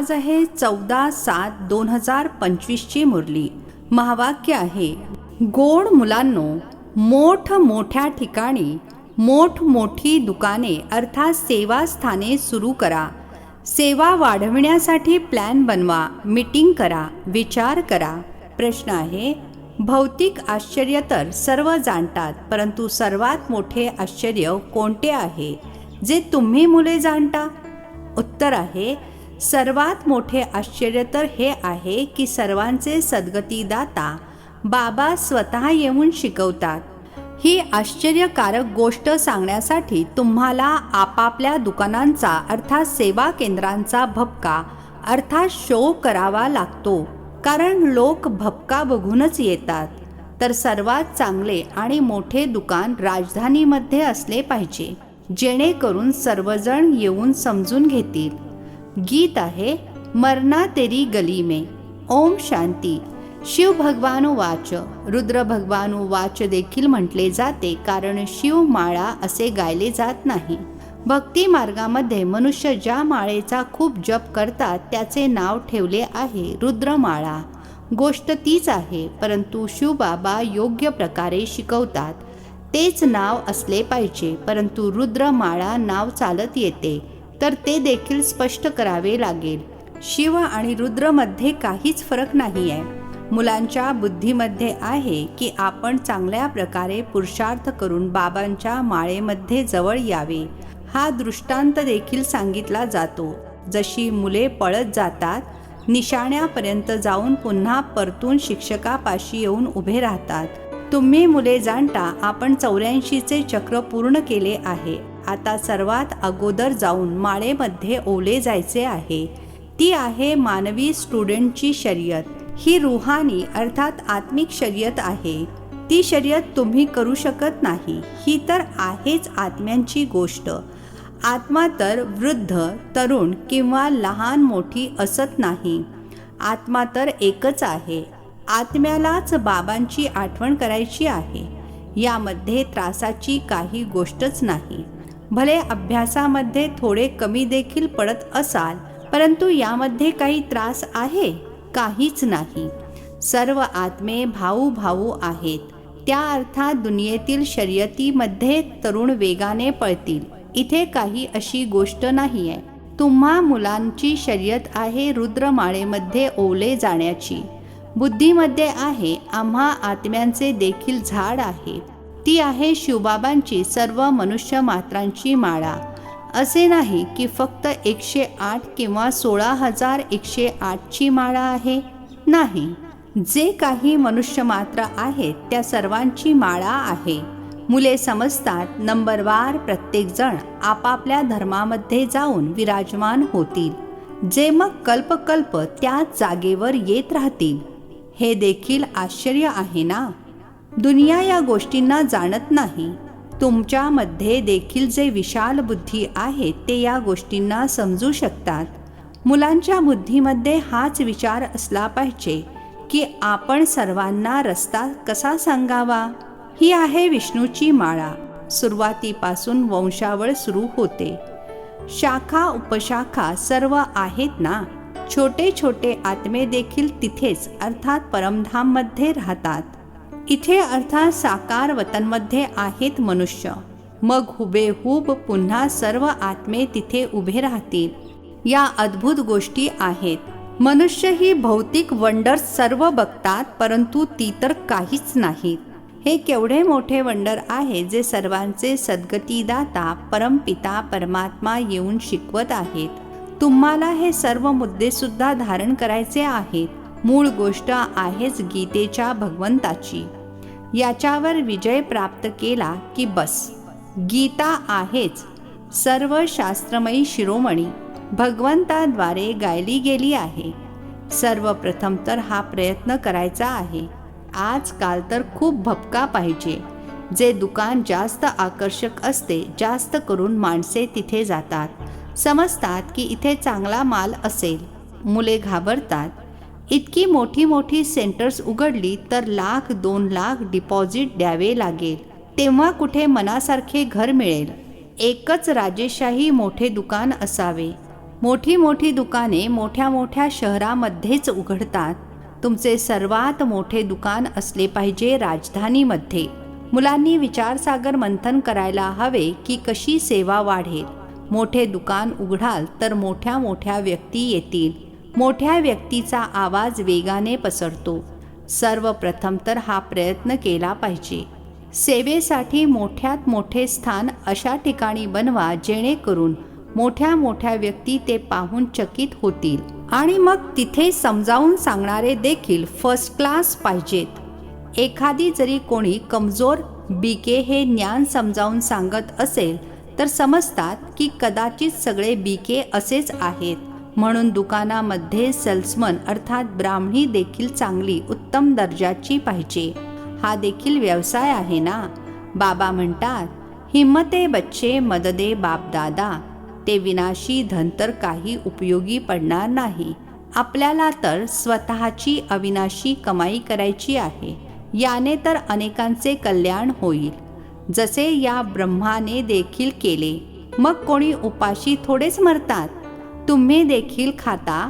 आज आहे 14/7/2025ची मुरली. महावाक्य आहे, गोड मुलांनो, मोठ्या ठिकाणी मोठी दुकाने अर्थात सेवास्थाने सुरू करा. सेवा वाढविण्यासाठी प्लॅन बनवा, मीटिंग करा, विचार करा. प्रश्न आहे, भौतिक आश्चर्य तर सर्व जाणतात, परंतु सर्वात मोठे आश्चर्य कोणते आहे जे तुम्ही मुले जाणता? उत्तर आहे, सर्वात मोठे आश्चर्य तर हे आहे की सर्वांचे सद्गतीदाता बाबा स्वतः येऊन शिकवतात. ही आश्चर्यकारक गोष्ट सांगण्यासाठी तुम्हाला आपापल्या दुकानांचा अर्थात सेवा केंद्रांचा भपका अर्थात शो करावा लागतो, कारण लोक भपका बघूनच येतात. तर सर्वात चांगले आणि मोठे दुकान राजधानीमध्ये असले पाहिजे, जेणेकरून सर्वजण येऊन समजून घेतील. गीत आहे, मरना तेरी गली में. ओम शांती. शिव भगवानुवाच, रुद्र भगवानुवाच देखील म्हटले जाते, कारण शिव माळा असे गायले जात नाही. भक्ती मार्गामध्ये मनुष्य ज्या माळेचा खूप जप करतात त्याचे नाव ठेवले आहे रुद्रमाळा. गोष्ट तीच आहे, परंतु शिवबाबा योग्य प्रकारे शिकवतात. तेच नाव असले पाहिजे, परंतु रुद्रमाळा नाव चालत येते, तर ते देखील स्पष्ट करावे लागेल. शिव आणि रुद्रमध्ये काहीच फरक नाही आहे. मुलांच्या बुद्धीमध्ये आहे की आपण चांगल्या प्रकारे पुरुषार्थ करून बाबांच्या माळेमध्ये जवळ यावे. हा दृष्टांत देखील सांगितला जातो. जशी मुले पळत जातात, निशाण्यापर्यंत जाऊन पुन्हा परतून शिक्षकापाशी येऊन उभे राहतात. तुम्ही मुले जाणता, आपण 84चे चक्र पूर्ण केले आहे. आता सर्वात अगोदर जाऊन माळेमध्ये ओले जायचे आहे. ती आहे मानवी स्टुडंटची शर्यत. ही रुहानी अर्थात आत्मिक शर्यत आहे. ती शर्यत तुम्ही करू शकत नाही. ही तर आहेच आत्म्यांची गोष्ट. आत्मा तर वृद्ध, तरुण किंवा लहान मोठी असत नाही. आत्मा तर एकच आहे. आत्म्यालाच बाबांची आठवण करायची आहे. यामध्ये त्रासाची काही गोष्टच नाही. भले अभ्यासामध्ये थोडे कमी देखील पडत असाल, परंतु यामध्ये काही त्रास आहे? काहीच नाही. सर्व आत्मे भाऊ आहेत. त्या अर्थात दुनियेतील शर्यतीमध्ये तरुण वेगाने पळतील. इथे काही अशी गोष्ट नाही आहे. तुम्हा मुलांची शर्यत आहे रुद्रमाळेमध्ये ओले जाण्याची. बुद्धीमध्ये आहे आम्हा आत्म्यांचे देखील झाड आहे. ती आहे शिवबाबांची सर्व मनुष्य मात्रांची माळा. असे नाही की फक्त 108 किंवा 16,108ची माळा आहे. नाही, जे काही मनुष्य मात्र आहेत त्या सर्वांची माळा आहे. मुले समजतात, नंबरवार प्रत्येकजण आपापल्या धर्मामध्ये जाऊन विराजमान होतील, जे मग कल्पकल्प त्याच जागेवर येत राहतील. हे देखील आश्चर्य आहे ना. दुनिया या गोष्टींना जाणत नाही. तुमच्यामध्ये देखील जे विशाल बुद्धी आहे ते या गोष्टींना समजू शकतात. मुलांच्या बुद्धीमध्ये हाच विचार असला पाहिजे की आपण सर्वांना रस्ता कसा सांगावा. ही आहे विष्णूची माळा. सुरुवातीपासून वंशावळ सुरू होते. शाखा उपशाखा सर्व आहेत ना. छोटे आत्मे देखील तिथेच अर्थात परमधाममध्ये राहतात. इथे अर्थात साकार वतनमध्ये आहेत मनुष्य. मग हुबेहूब पुन्हा सर्व आत्मे तिथे उभे राहतील. या अद्भुत गोष्टी आहेत. मनुष्य ही भौतिक वंडर्स सर्व बघतात, परंतु ती तर काहीच नाहीत. हे केवढे मोठे वंडर आहे जे सर्वांचे सद्गतीदाता परमपिता परमात्मा येऊन शिकवत आहेत. तुम्हाला हे सर्व मुद्दे सुद्धा धारण करायचे आहेत. मूळ गोष्ट आहेच गीतेच्या भगवंताची. याच्यावर विजय प्राप्त केला की बस. गीता आहेच सर्व शास्त्रमयी शिरोमणी भगवंताद्वारे गायली गेली आहे. सर्वप्रथम तर हा प्रयत्न करायचा आहे. आजकाल तर खूप भपका पाहिजे. जे दुकान जास्त आकर्षक असते, जास्त करून माणसे तिथे जातात. समजतात की इथे चांगला माल असेल. मुले घाबरतात. इतकी मोठी सेंटर्स उघडली तर 1,00,000-2 लाख डिपॉझिट द्यावे लागेल. तेव्हा कुठे मनासारखे घर मिळेल. एकच राजेशाही मोठे दुकान असावे. मोठी मोठी दुकाने मोठ्या मोठ्या शहरामध्येच उघडतात. तुमचे सर्वात मोठे दुकान असले पाहिजे राजधानीमध्ये. मुलांनी विचारसागर मंथन करायला हवे की कशी सेवा वाढेल. मोठे दुकान उघडाल तर मोठ्या मोठ्या व्यक्ती येतील. मोठ्या व्यक्तीचा आवाज वेगाने पसरतो. सर्वप्रथम तर हा प्रयत्न केला पाहिजे. सेवेसाठी मोठ्यात मोठे स्थान अशा ठिकाणी बनवा जेणेकरून मोठ्या मोठ्या व्यक्ती ते पाहून चकित होतील आणि मग तिथे समजावून सांगणारे देखील फर्स्ट क्लास पाहिजेत. एखादी जरी कोणी कमजोर बीके हे ज्ञान समजावून सांगत असेल तर समजतात की कदाचित सगळे बीके असेच आहेत. म्हणून दुकानामध्ये सेल्समन अर्थात ब्राह्मणी देखील चांगली उत्तम दर्जाची पाहिजे. हा देखील व्यवसाय आहे ना. बाबा म्हणतात, हिम्मते बच्चे मददे बाप दादा. ते विनाशी धन तर काही उपयोगी पडणार नाही. आपल्याला तर स्वतःची अविनाशी कमाई करायची आहे. याने तर अनेकांचे कल्याण होईल, जसे या ब्रह्माने देखील केले. मग कोणी उपाशी थोडेच मरतात. तुम्ही देखील खाता,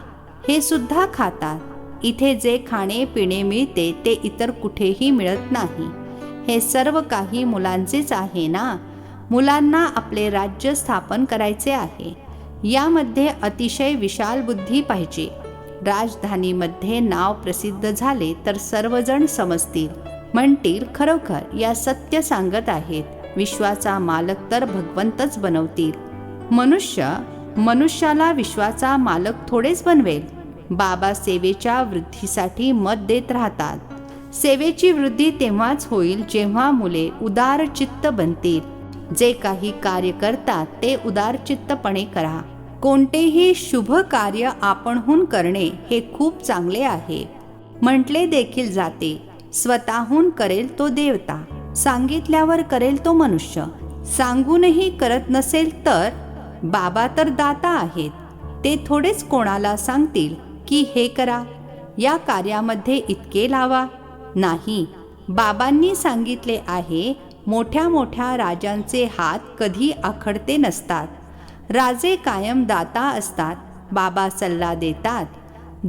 हे सुद्धा खातात. इथे जे खाणे पिणे मिळते ते इतर कुठेही मिळत नाही. हे सर्व काही मुलांचेच आहे ना. मुलांना आपले राज्य स्थापन करायचे आहे. यामध्ये अतिशय विशाल बुद्धी पाहिजे. राजधानीमध्ये नाव प्रसिद्ध झाले तर सर्वजण समजतील, म्हणतील खरोखर या सत्य सांगत आहेत. विश्वाचा मालक तर भगवंतच बनवतील. मनुष्याला विश्वाचा मालक थोडेच बनवेल. बाबा सेवेच्या वृद्धीसाठी मत देत राहतात. सेवेची वृद्धी तेव्हाच होईल जेव्हा मुले उदारचित्त बनतील. जे काही कार्य करतात ते उदारचित्तपणे करा. कोणतेही शुभ कार्य आपणहून करणे हे खूप चांगले आहे. म्हटले देखील जाते, स्वतःहून करेल तो देवता, सांगितल्यावर करेल तो मनुष्य. सांगूनही करत नसेल तर बाबा तर दाता आहेत. ते थोडेच कोणाला सांगतील की हे करा, या कार्यामध्ये इतके लावा. नाही, बाबांनी सांगितले आहे, मोठ्या मोठ्या राजांचे हात कधी आखडते नसतात. राजे कायम दाता असतात. बाबा सल्ला देतात,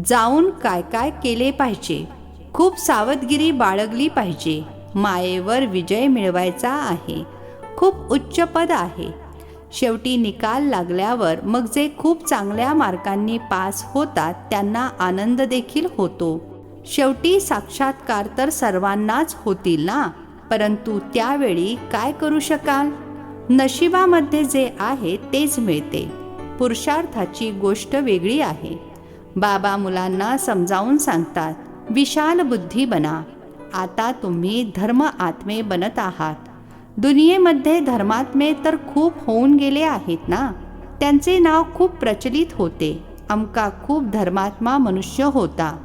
जाऊन काय काय केले पाहिजे. खूप सावधगिरी बाळगली पाहिजे. मायेवर विजय मिळवायचा आहे. खूप उच्च पद आहे. शेवटी निकाल लागल्यावर मग जे खूप चांगल्या मार्कांनी पास होतात त्यांना आनंद देखील होतो. शेवटी साक्षात्कार तर सर्वांनाच होतील ना. परंतु त्यावेळी काय करू शकाल? नशिबामध्ये जे आहे तेच मिळते. पुरुषार्थाची गोष्ट वेगळी आहे. बाबा मुलांना समजावून सांगतात, विशाल बुद्धी बना. आता तुम्ही धर्म आत्मे बनत आहात. दुनियेमध्ये धर्मात्मे तर खूप होऊन गेले आहेत ना. त्यांचे नाव खूप प्रचलित होते. अमका खूप धर्मात्मा मनुष्य होता.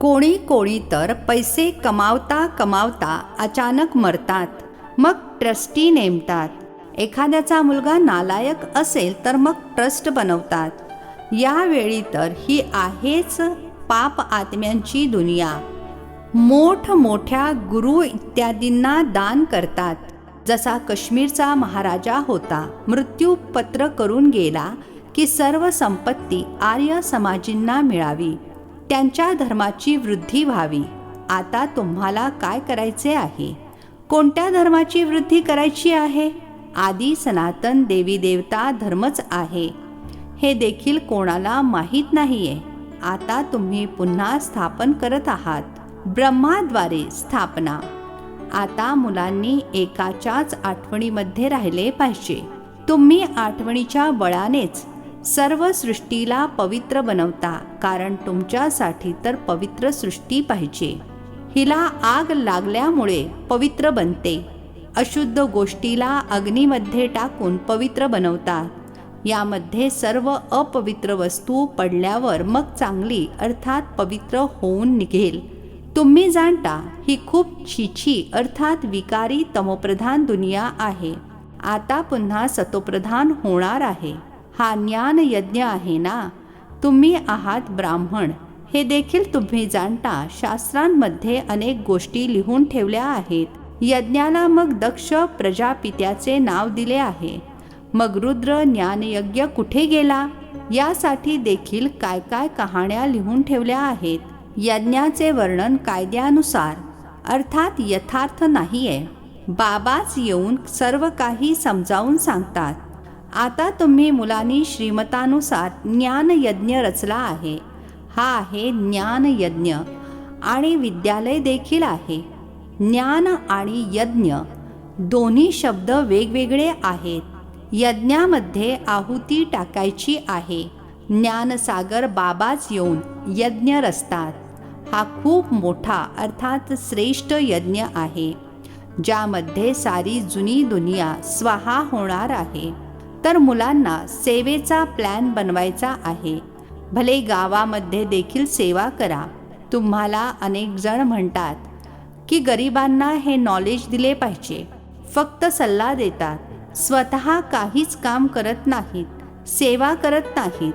कोणी तर पैसे कमावता कमावता अचानक मरतात. मग ट्रस्टी नेमतात. एखाद्याचा मुलगा नालायक असेल तर मग ट्रस्ट बनवतात. यावेळी तर ही आहेच पाप आत्म्यांची दुनिया. मोठमोठ्या गुरु इत्यादींना दान करतात. जसा काश्मीरचा महाराजा होता, मृत्यू पत्र करून गेला की सर्व संपत्ती आर्य समाजींना मिळावी, त्यांच्या धर्माची वृद्धी व्हावी. आता तुम्हाला काय करायचे आहे? कोणत्या धर्माची वृद्धी करायची आहे? आदी सनातन देवी देवता धर्मच आहे. हे देखील कोणाला माहीत नाहीये. आता तुम्ही पुन्हा स्थापन करत आहात. ब्रह्माद्वारे स्थापना. आता मुलांनी एकाच्याच आठवणीमध्ये राहिले पाहिजे. तुम्ही आठवणीच्या बळानेच सर्व सृष्टीला पवित्र बनवता, कारण तुमच्यासाठी तर पवित्र सृष्टी पाहिजे. हिला आग लागल्यामुळे पवित्र बनते. अशुद्ध गोष्टीला अग्नीमध्ये टाकून पवित्र बनवतात. यामध्ये सर्व अपवित्र वस्तू पडल्यावर मग चांगली अर्थात पवित्र होऊन निघेल. तुम्ही जाणता ही खूप छीछी अर्थात विकारी तमोप्रधान दुनिया आहे. आता पुन्हा सतोप्रधान होणार आहे. हा ज्ञान यज्ञ आहे ना. तुम्ही आहात ब्राह्मण, हे देखील तुम्ही जाणता. शास्त्रांमध्ये अनेक गोष्टी लिहून ठेवल्या आहेत. यज्ञाला मग दक्ष प्रजापित्याचे नाव दिले आहे. मग रुद्र ज्ञानयज्ञ कुठे गेला? यासाठी देखील काय काय कहाण्या लिहून ठेवल्या आहेत. यज्ञाचे वर्णन कायद्यानुसार अर्थात यथार्थ नाहीये. बाबाच येऊन सर्व काही समजावून सांगतात. आता तुम्ही मुलांनी श्रीमतानुसार ज्ञानयज्ञ रचला आहे. हा आहे ज्ञानयज्ञ आणि विद्यालय देखील आहे. ज्ञान आणि यज्ञ दोन्ही शब्द वेगवेगळे आहेत. यज्ञामध्ये आहुती टाकायची आहे. ज्ञानसागर बाबाच येऊन यज्ञ रचतात. हा खूप मोठा अर्थात श्रेष्ठ यज्ञ आहे, ज्यामध्ये सारी जुनी दुनिया स्वाहा होणार आहे. तर मुलांना सेवेचा प्लॅन बनवायचा आहे. भले गावामध्ये देखील सेवा करा. तुम्हाला अनेक जण म्हणतात की गरिबांना हे नॉलेज दिले पाहिजे, फक्त सल्ला देतात, स्वतः काहीच काम करत नाहीत, सेवा करत नाहीत,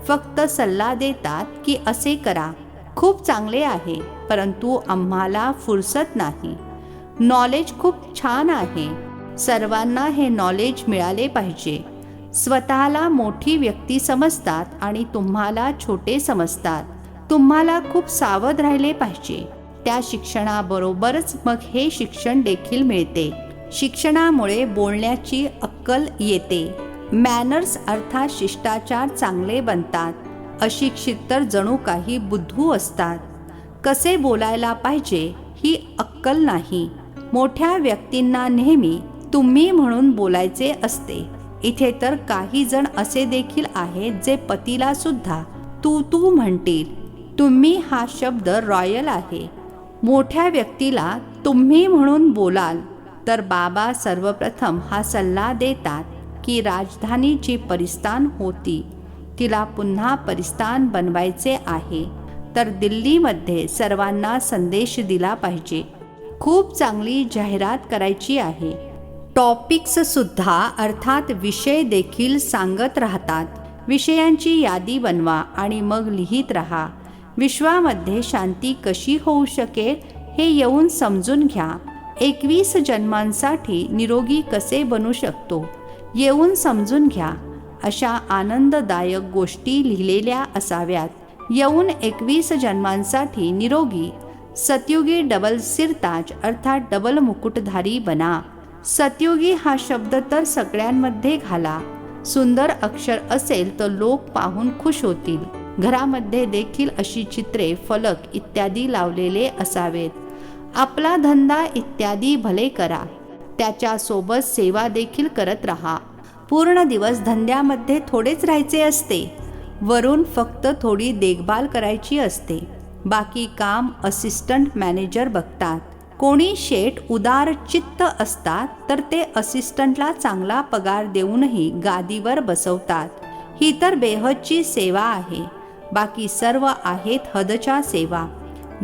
फक्त सल्ला देतात की असे करा, खूप चांगले आहे, परंतु आम्हाला फुरसत नाही. नॉलेज खूप छान आहे, सर्वांना हे नॉलेज मिळाले पाहिजे. स्वतःला मोठी व्यक्ती समजतात आणि तुम्हाला छोटे समजतात. तुम्हाला खूप सावध राहिले पाहिजे. त्या शिक्षणाबरोबरच मग हे शिक्षण देखील मिळते. शिक्षणामुळे बोलण्याची अक्कल येते. मॅनर्स अर्थात शिष्टाचार चांगले बनतात. अशिक्षित तर जणू काही बुद्धू असतात. कसे बोलायला पाहिजे ही अक्कल नाही. मोठ्या व्यक्तींना नेहमी तुम्ही म्हणून बोलायचे असते. इथे तर काही जण असे देखील आहेत जे पतीला सुद्धा तू तू म्हणतील. तुम्ही हा शब्द रॉयल आहे. मोठ्या व्यक्तीला तुम्ही म्हणून बोलाल तर बाबा सर्वप्रथम हा सल्ला देतात की राजधानी जी परिस्थान होती तिला पुन्हा परिस्थान बनवायचे आहे. तर दिल्लीमध्ये सर्वांना संदेश दिला पाहिजे. खूप चांगली जाहिरात करायची आहे. टॉपिक्स सुद्धा अर्थात विषय देखील सांगत राहतात. विषयांची यादी बनवा आणि मग लिहित राहा. विश्वामध्ये शांती कशी होऊ शकेल हे येऊन समजून घ्या. 21 जन्मांसाठी निरोगी कसे बनू शकतो येऊन समजून घ्या. अशा आनंददायक गोष्टी लिहिलेल्या असाव्यात. येऊन 21 जन्मांसाठी निरोगी सतयुगी डबल सिरताज अर्थात डबल मुकुटधारी बना. सतयुगी हा शब्द तर सगळ्यांमध्ये घाला. सुंदर अक्षर असेल तर लोक पाहून खुश होतील. घरामध्ये देखील अशी चित्रे, फलक इत्यादी लावलेले असावेत. आपला धंदा इत्यादी भले करा, त्याच्यासोबत सेवा देखील करत राहा. पूर्ण दिवस धंद्यामध्ये थोडेच राहायचे असते. वरून फक्त थोडी देखभाल करायची असते. बाकी काम असिस्टंट मॅनेजर बघतात. कोणी शेठ उदार चित्त असतात तर ते असिस्टंटला चांगला पगार देऊनही गादीवर बसवतात. ही तर बेहदची सेवा आहे. बाकी सर्व आहेत हदच्या सेवा.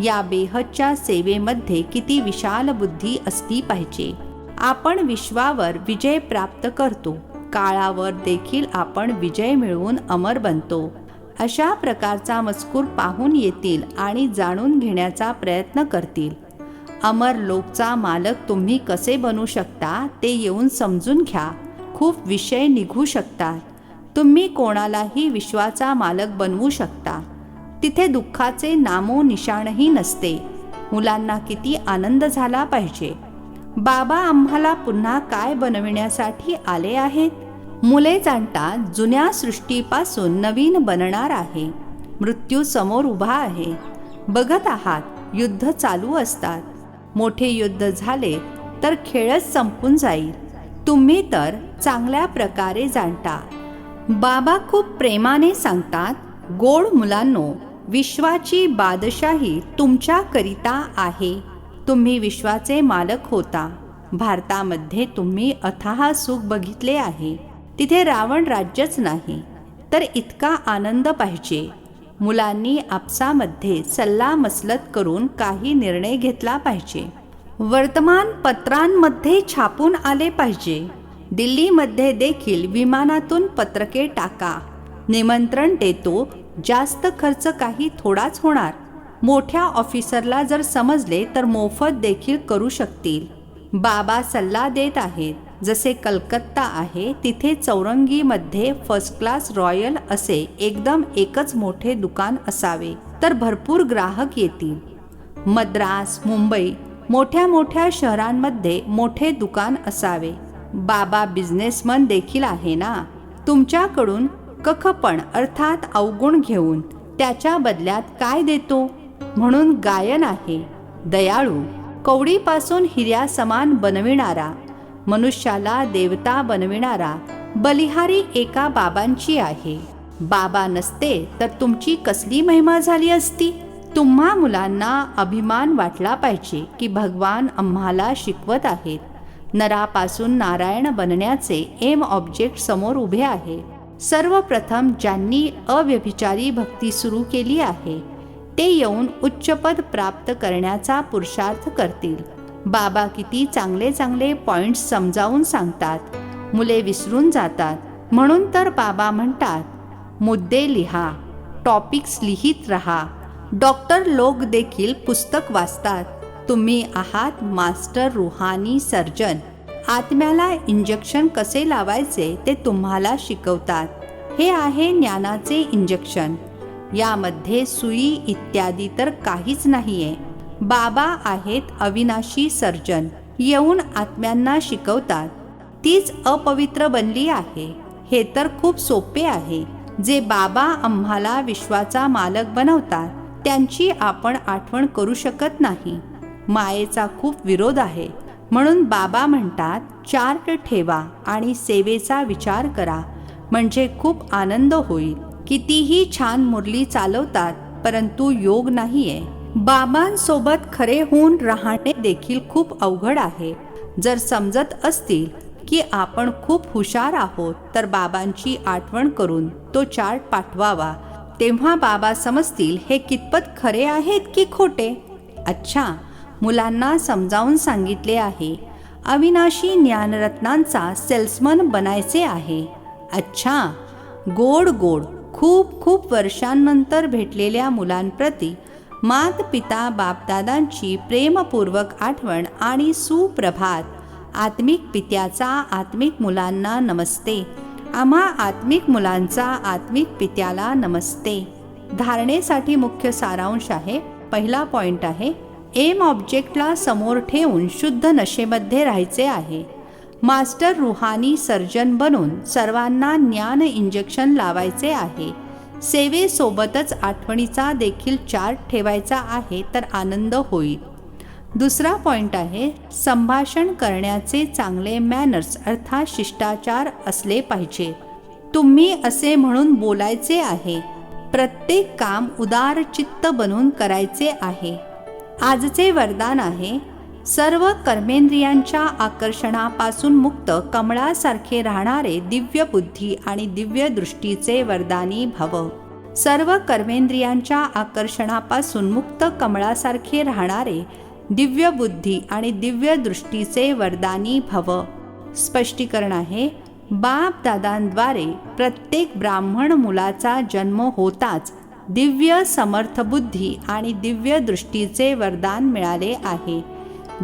या बेहदच्या सेवेमध्ये किती विशाल बुद्धी असली पाहिजे. आपण विश्वावर विजय प्राप्त करतो. काळावर देखील आपण विजय मिळवून अमर बनतो. अशा प्रकारचा मजकूर पाहून येतील आणि जाणून घेण्याचा प्रयत्न करतील. अमर लोकचा मालक तुम्ही कसे बनू शकता ते येऊन समजून घ्या. खूप विषय निघू शकतात. तुम्ही कोणालाही विश्वाचा मालक बनवू शकता. तिथे दुःखाचे नामो निशाणही नसते. मुलांना किती आनंद झाला पाहिजे. बाबा आम्हाला पुन्हा काय बनविण्यासाठी आले आहेत. मुले जाणतात जुन्या सृष्टीपासून नवीन बनणार आहे. मृत्यू समोर उभा आहे. बघत आहात, युद्ध चालू असतात. मोठे युद्ध झाले तर खेळच संपून जाईल. तुम्ही तर चांगल्या प्रकारे जाणता. बाबा खूप प्रेमाने सांगतात, गोड मुलांनो, विश्वाची बादशाही तुमच्याकरिता आहे. तुम्ही विश्वाचे मालक होता. भारतामध्ये तुम्ही अथाह सुख बघितले आहे. तिथे रावण राज्यच नाही. तर इतका आनंद पाहिजे. मुलांनी आपसामध्ये सल्लामसलत करून काही निर्णय घेतला पाहिजे. वर्तमानपत्रांमध्ये छापून आले पाहिजे. दिल्लीमध्ये देखील विमानातून पत्रके टाका. निमंत्रण देतो. जास्त खर्च काही थोडाच होणार. मोठ्या ऑफिसरला जर समजले तर मोफत देखील करू शकतील. बाबा सल्ला देत आहेत. जसे कलकत्ता आहे तिथे चौरंगीमध्ये फर्स्ट क्लास रॉयल असे एकदम एकच मोठे दुकान असावे तर भरपूर ग्राहक येतील. मद्रास, मुंबई मोठ्या मोठ्या शहरांमध्ये मोठे दुकान असावे. बाबा बिझनेसमन देखील आहे ना. तुमच्याकडून कखपण अर्थात अवगुण घेऊन त्याच्या बदल्यात काय देतो म्हणून गायन आहे. दयाळू, कवडीपासून हिऱ्या समान बनविणारा, मनुष्याला देवता बनविणारा बलिहारी एका बाबांची आहे. बाबा नसते तर तुमची कसली महिमा झाली असती. तुम्हा मुलांना अभिमान वाटला पाहिजे की भगवान आम्हाला शिकवत आहेत. नरापासून नारायण बनण्याचे एम ऑब्जेक्ट समोर उभे आहे. सर्वप्रथम ज्यांनी अव्यभिचारी भक्ती सुरू केली आहे ते येऊन उच्चपद प्राप्त करण्याचा पुरुषार्थ करतील. बाबा किती चांगले चांगले पॉइंट्स समजावून सांगतात. मुले विसरून जातात. म्हणून तर बाबा म्हणतात मुद्दे लिहा, टॉपिक्स लिहित रहा. डॉक्टर लोक देखील पुस्तक वाचतात. तुम्ही आहात मास्टर रुहानी सर्जन. आत्म्याला इंजेक्शन कसे लावायचे ते तुम्हाला शिकवतात. हे आहे ज्ञानाचे इंजेक्शन. यामध्ये सुई इत्यादी तर काहीच नाहीये. बाबा आहेत अविनाशी सर्जन. येऊन आत्म्यांना शिकवतात. तीच अपवित्र बनली आहे. हे तर खूप सोपे आहे. जे बाबा आम्हाला विश्वाचा मालक बनवतात त्यांची आपण आठवण करू शकत नाही. मायेचा खूप विरोध आहे. म्हणून बाबा म्हणतात चार्ट ठेवा आणि सेवेचा विचार करा म्हणजे खूप आनंद होईल. कितीही छान मुरली चालवतात परंतु योग नाहीये. बाबांसोबत खरे होऊन राहणे देखील खूप अवघड आहे. जर समजत असतील की आपण खूप हुशार आहोत तर बाबांची आठवण करून तो चार्ट पाठवावा. तेव्हा बाबा समजतील हे कितपत खरे आहेत की खोटे. अच्छा, मुलांना समजावून सांगितले आहे अविनाशी ज्ञानरत्नांचा सेल्समन बनायचे आहे. अच्छा, गोड गोड खूप खूप वर्षांनंतर भेटलेल्या मुलांप्रती मात पिता बापदादांची प्रेमपूर्वक आठवण आणि सुप्रभात. आत्मिक पित्याचा आत्मिक मुलांना नमस्ते. आम्हा आत्मिक मुलांचा आत्मिक पित्याला नमस्ते. धारणेसाठी मुख्य सारांश आहे. पहिला पॉइंट आहे एम ऑब्जेक्टला समोर ठेवून शुद्ध नशेमध्ये राहायचे आहे. मास्टर रुहानी सर्जन बनून सर्वांना ज्ञान इंजेक्शन लावायचे आहे. सेवेसोबतच आठवणीचा देखील चार्ट ठेवायचा आहे तर आनंद होईल. दुसरा पॉइंट आहे संभाषण करण्याचे चांगले मॅनर्स अर्थात शिष्टाचार असले पाहिजे. तुम्ही असे म्हणून बोलायचे आहे. प्रत्येक काम उदार चित्त बनून करायचे आहे. आजचे वरदान आहे सर्व कर्मेंद्रियांच्या आकर्षणापासून मुक्त कमळासारखे राहणारे दिव्य बुद्धी आणि दिव्य दृष्टीचे वरदानी भव. सर्व कर्मेंद्रियांच्या आकर्षणापासून मुक्त कमळासारखे राहणारे दिव्य बुद्धी आणि दिव्य दृष्टीचे वरदानी भव. स्पष्टीकरण आहे बाप दादांद्वारे प्रत्येक ब्राह्मण मुलाचा जन्म होताच दिव्य समर्थ बुद्धी आणि दिव्य दृष्टीचे वरदान मिळाले आहे.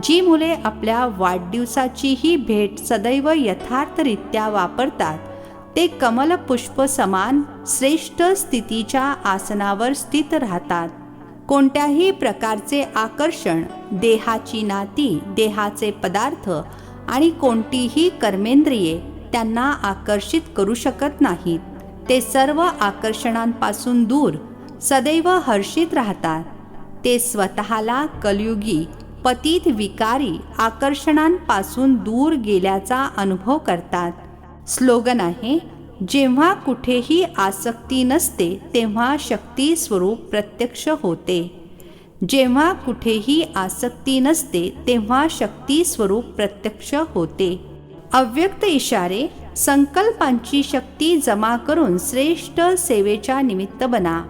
जी मुले आपल्या वाढदिवसाची ही भेट सदैव यथार्थरित्या वापरतात ते कमलपुष्प समान श्रेष्ठ स्थितीच्या आसनावर स्थित राहतात. कोणत्याही प्रकारचे आकर्षण, देहाची नाती, देहाचे पदार्थ आणि कोणतीही कर्मेंद्रिये त्यांना आकर्षित करू शकत नाहीत. ते सर्व आकर्षणांपासून दूर सदैव हर्षित राहतात. ते स्वतःला कलयुगी पतित विकारी आकर्षणांपासून दूर गेल्याचा अनुभव करतात. स्लोगन आहे जेव्हा कुठेही आसक्ती नसते तेव्हा शक्ती स्वरूप प्रत्यक्ष होते. जेव्हा कुठेही आसक्ती नसते तेव्हा शक्ती स्वरूप प्रत्यक्ष होते. अव्यक्त इशारे संकल्पांची शक्ती जमा करून श्रेष्ठ सेवेच्या निमित्त बना.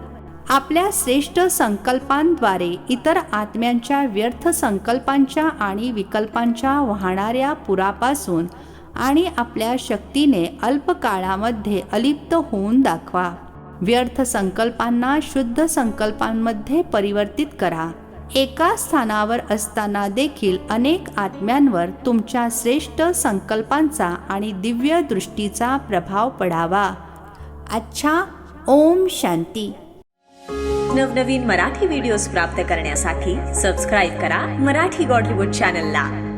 आपल्या श्रेष्ठ संकल्पांद्वारे इतर आत्म्यांच्या व्यर्थ संकल्पांच्या आणि विकल्पांच्या वाहणाऱ्या पुरापासून आणि आपल्या शक्तीने अल्पकाळामध्ये अलिप्त होऊन दाखवा. व्यर्थ संकल्पांना शुद्ध संकल्पांमध्ये परिवर्तित करा. एका स्थानावर असताना देखील अनेक आत्म्यांवर तुमच्या श्रेष्ठ संकल्पांचा आणि दिव्य दृष्टीचा प्रभाव पडावा. अच्छा. ओम शांती. नवनवीन मराठी व्हिडिओज प्राप्त करण्यासाठी सबस्क्राईब करा मराठी गॉडलीवूड चॅनलला.